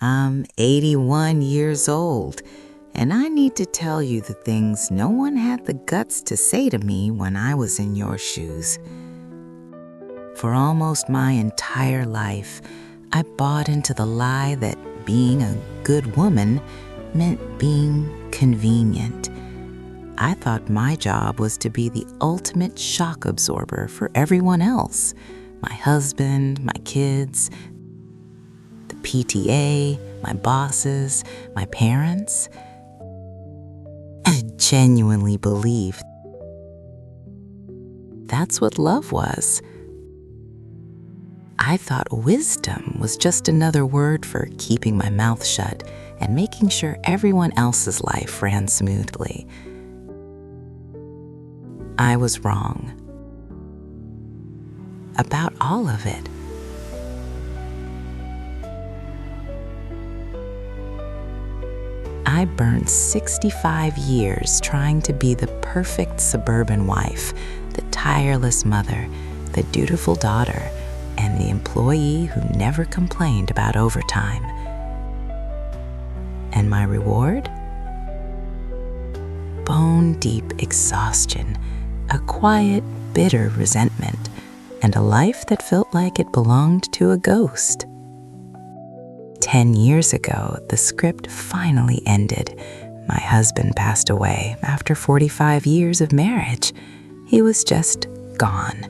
I'm 81 years old, and I need to tell you the things no one had the guts to say to me when I was in your shoes. For almost my entire life, I bought into the lie that being a good woman meant being convenient. I thought my job was to be the ultimate shock absorber for everyone else. My husband, my kids, the PTA, my bosses, my parents. I genuinely believed that's what love was. I thought wisdom was just another word for keeping my mouth shut and making sure everyone else's life ran smoothly. I was wrong about all of it. I burned 65 years trying to be the perfect suburban wife, the tireless mother, the dutiful daughter, and the employee who never complained about overtime. And my reward? Bone-deep exhaustion, a quiet, bitter resentment, and a life that felt like it belonged to a ghost. 10 years ago, the script finally ended. My husband passed away after 45 years of marriage. He was just gone.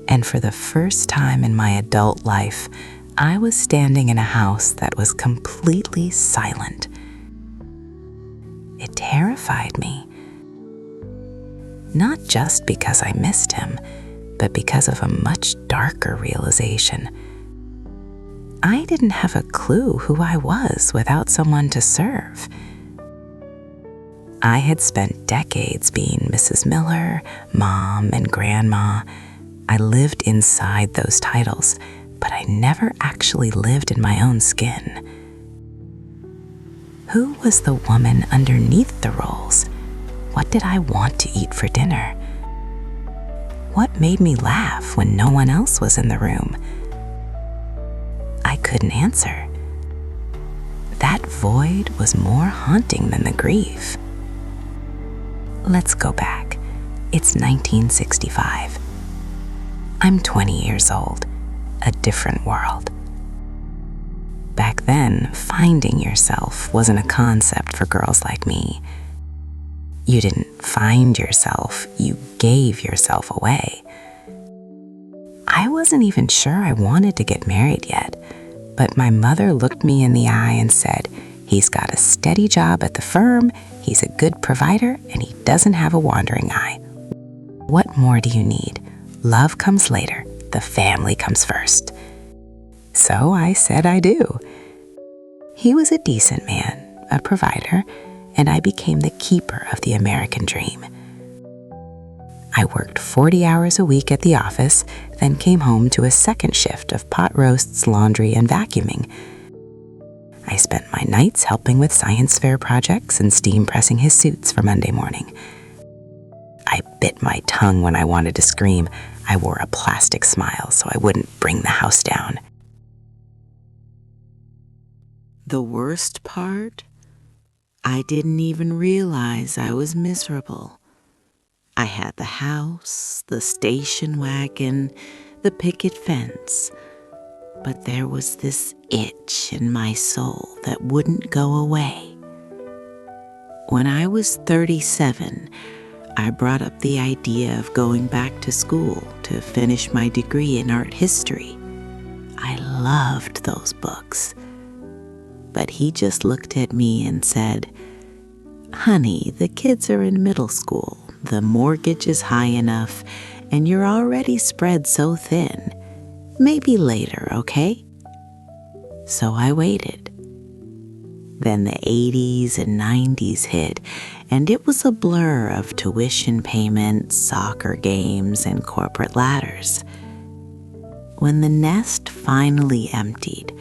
And for the first time in my adult life, I was standing in a house that was completely silent. It terrified me. Not just because I missed him, but because of a much darker realization. I didn't have a clue who I was without someone to serve. I had spent decades being Mrs. Miller, Mom, and Grandma. I lived inside those titles, but I never actually lived in my own skin. Who was the woman underneath the roles? What did I want to eat for dinner? What made me laugh when no one else was in the room? I couldn't answer. That void was more haunting than the grief. Let's go back. It's 1965. I'm 20 years old, a different world. Back then, finding yourself wasn't a concept for girls like me. You didn't find yourself, you gave yourself away. I wasn't even sure I wanted to get married yet, but my mother looked me in the eye and said, "He's got a steady job at the firm, he's a good provider, and he doesn't have a wandering eye. What more do you need? Love comes later, the family comes first." So I said I do. He was a decent man, a provider, and I became the keeper of the American dream. I worked 40 hours a week at the office, then came home to a second shift of pot roasts, laundry, and vacuuming. I spent my nights helping with science fair projects and steam pressing his suits for Monday morning. I bit my tongue when I wanted to scream. I wore a plastic smile so I wouldn't bring the house down. The worst part? I didn't even realize I was miserable. I had the house, the station wagon, the picket fence, but there was this itch in my soul that wouldn't go away. When I was 37, I brought up the idea of going back to school to finish my degree in art history. I loved those books. But he just looked at me and said, "Honey, the kids are in middle school. The mortgage is high enough, and you're already spread so thin. Maybe later, okay?" So I waited. Then the 80s and 90s hit, and it was a blur of tuition payments, soccer games, and corporate ladders. When the nest finally emptied,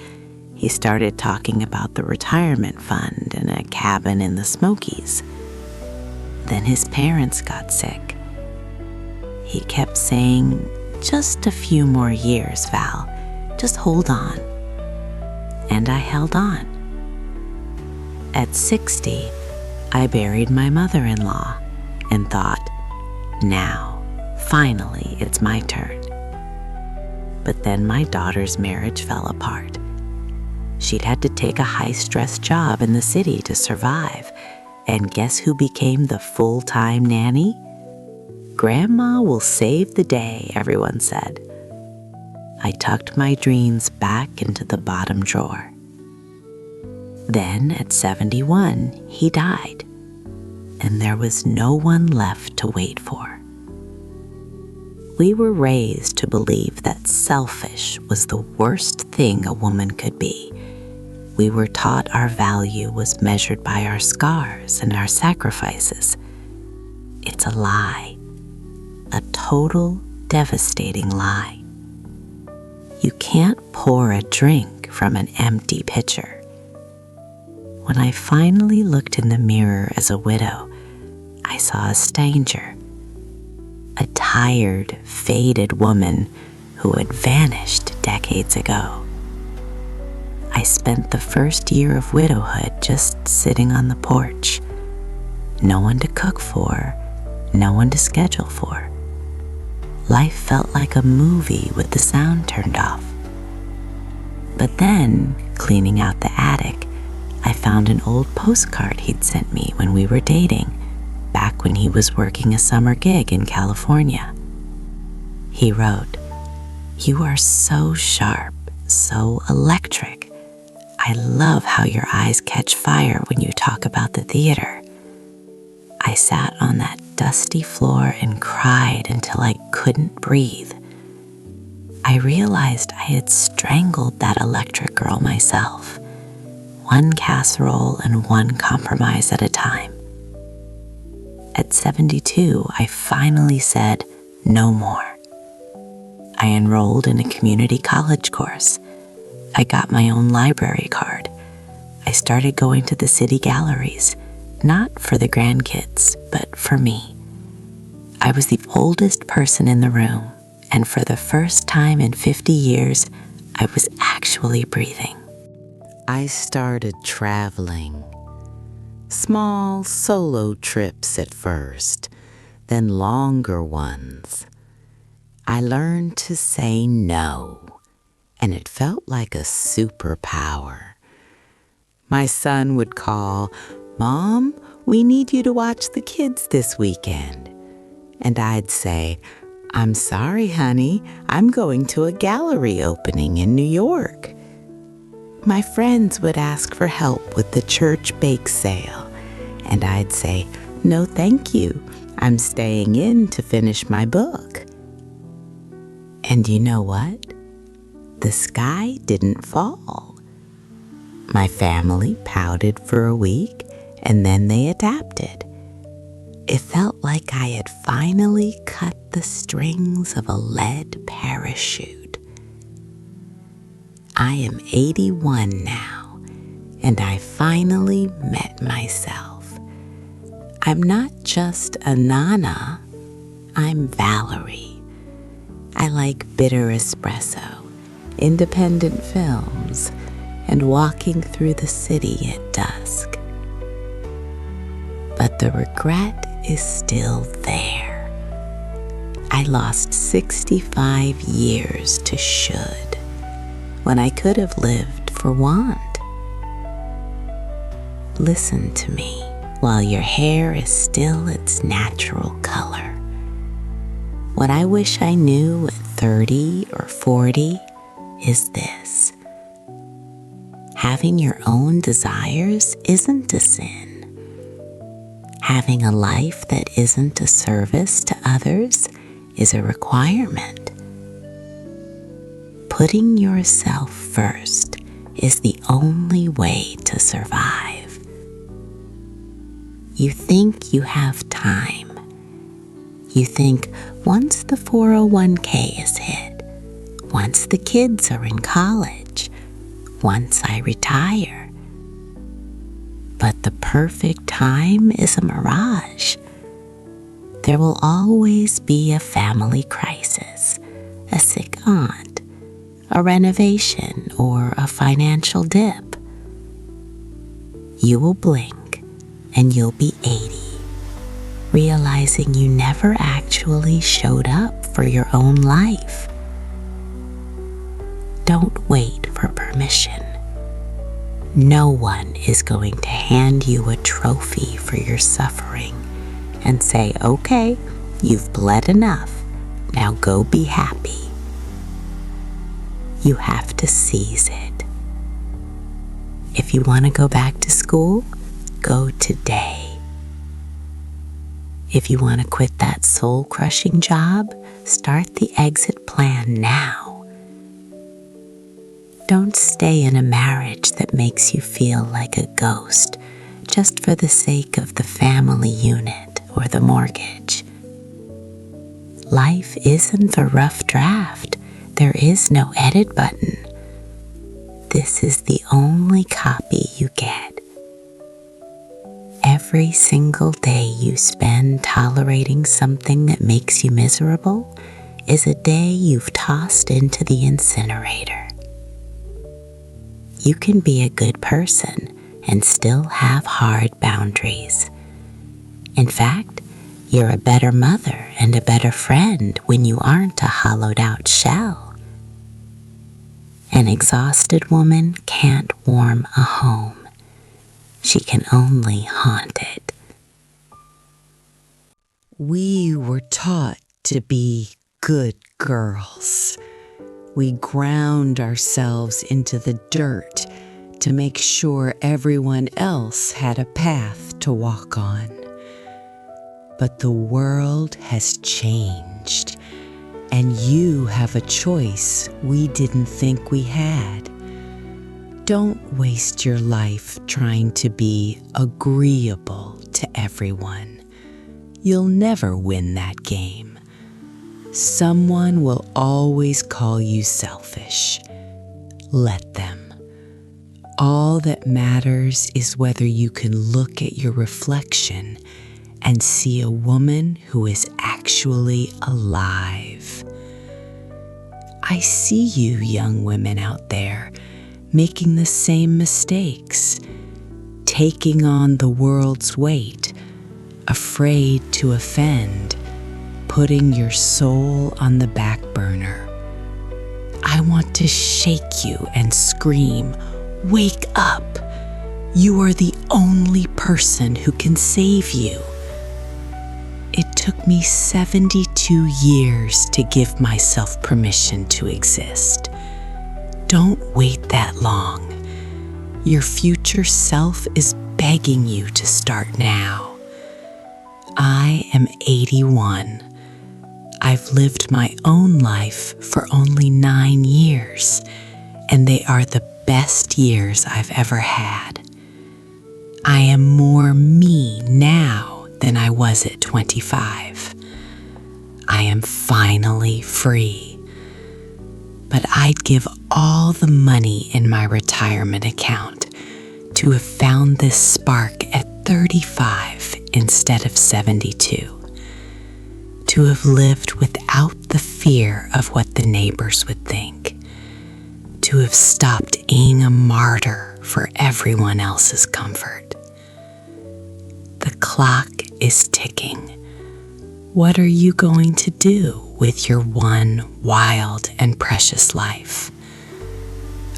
he started talking about the retirement fund and a cabin in the Smokies. Then his parents got sick. He kept saying, "Just a few more years, Val. Just hold on." and I held on. At 60, I buried my mother-in-law and thought, now, finally, it's my turn. But then my daughter's marriage fell apart. She'd had to take a high-stress job in the city to survive, and guess who became the full-time nanny? Grandma will save the day, everyone said. I tucked my dreams back into the bottom drawer. Then, at 71, he died, and there was no one left to wait for. We were raised to believe that selfish was the worst thing a woman could be. We were taught our value was measured by our scars and our sacrifices. It's a lie, a total, devastating lie. You can't pour a drink from an empty pitcher. When I finally looked in the mirror as a widow, I saw a stranger, a tired, faded woman who had vanished decades ago. I spent the first year of widowhood just sitting on the porch. No one to cook for, no one to schedule for. Life felt like a movie with the sound turned off. But then, cleaning out the attic, I found an old postcard he'd sent me when we were dating, back when he was working a summer gig in California. He wrote, "You are so sharp, so electric. I love how your eyes catch fire when you talk about the theater." I sat on that dusty floor and cried until I couldn't breathe. I realized I had strangled that electric girl myself, one casserole and one compromise at a time. At 72, I finally said no more. I enrolled in a community college course. I got my own library card. I started going to the city galleries, not for the grandkids, but for me. I was the oldest person in the room, and for the first time in 50 years, I was actually breathing. I started traveling. Small solo trips at first, then longer ones. I learned to say no, and it felt like a superpower. My son would call, "Mom, we need you to watch the kids this weekend." And I'd say, "I'm sorry, honey, I'm going to a gallery opening in New York." My friends would ask for help with the church bake sale, and I'd say, "No, thank you. I'm staying in to finish my book." And you know what? The sky didn't fall. My family pouted for a week, and then they adapted. It felt like I had finally cut the strings of a lead parachute. I am 81 now, and I finally met myself. I'm not just a Nana, I'm Valerie. I like bitter espresso, independent films, and walking through the city at dusk. But the regret is still there. I lost 65 years to should, when I could have lived for want. Listen to me while your hair is still its natural color. What I wish I knew at 30 or 40 is this: having your own desires isn't a sin. Having a life that isn't a service to others is a requirement. Putting yourself first is the only way to survive. You think you have time. You think once the 401k is hit, once the kids are in college, once I retire. But the perfect time is a mirage. There will always be a family crisis, a sick aunt, a renovation, or a financial dip. You will blink and you'll be 80, realizing you never actually showed up for your own life. Don't wait for permission. No one is going to hand you a trophy for your suffering and say, "Okay, you've bled enough. Now go be happy." You have to seize it. If you want to go back to school, go today. If you want to quit that soul-crushing job, start the exit plan now. Don't stay in a marriage that makes you feel like a ghost just for the sake of the family unit or the mortgage. Life isn't a rough draft. There is no edit button. This is the only copy you get. Every single day you spend tolerating something that makes you miserable is a day you've tossed into the incinerator. You can be a good person and still have hard boundaries. In fact, you're a better mother and a better friend when you aren't a hollowed-out shell. An exhausted woman can't warm a home. She can only haunt it. We were taught to be good girls. We ground ourselves into the dirt to make sure everyone else had a path to walk on. But the world has changed, and you have a choice we didn't think we had. Don't waste your life trying to be agreeable to everyone. You'll never win that game. Someone will always call you selfish. Let them. All that matters is whether you can look at your reflection and see a woman who is actually alive. I see you young women out there making the same mistakes, taking on the world's weight, afraid to offend, putting your soul on the back burner. I want to shake you and scream, "Wake up! You are the only person who can save you." It took me 72 years to give myself permission to exist. Don't wait that long. Your future self is begging you to start now. I am 81. I've lived my own life for only 9 years, and they are the best years I've ever had. I am more me now than I was at 25. I am finally free. But I'd give all the money in my retirement account to have found this spark at 35 instead of 72. To have lived without the fear of what the neighbors would think. To have stopped being a martyr for everyone else's comfort. The clock is ticking. What are you going to do with your one wild and precious life?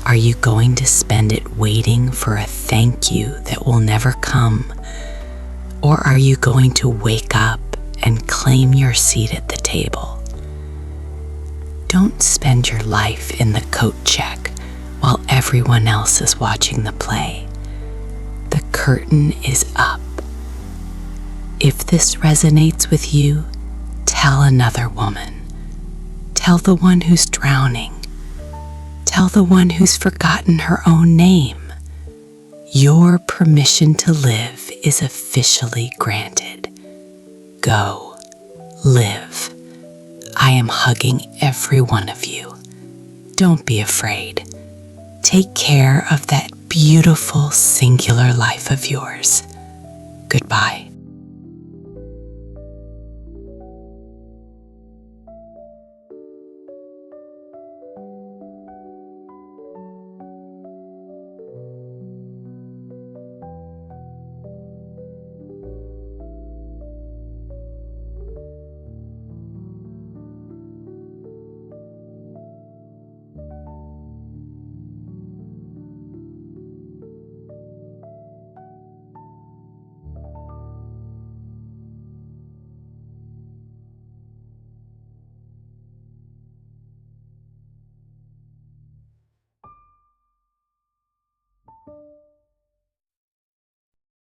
Are you going to spend it waiting for a thank you that will never come? Or are you going to wake up and claim your seat at the table? Don't spend your life in the coat check while everyone else is watching the play. The curtain is up. If this resonates with you, tell another woman. Tell the one who's drowning. Tell the one who's forgotten her own name. Your permission to live is officially granted. Go, live. I am hugging every one of you. Don't be afraid. Take care of that beautiful, singular life of yours. Goodbye.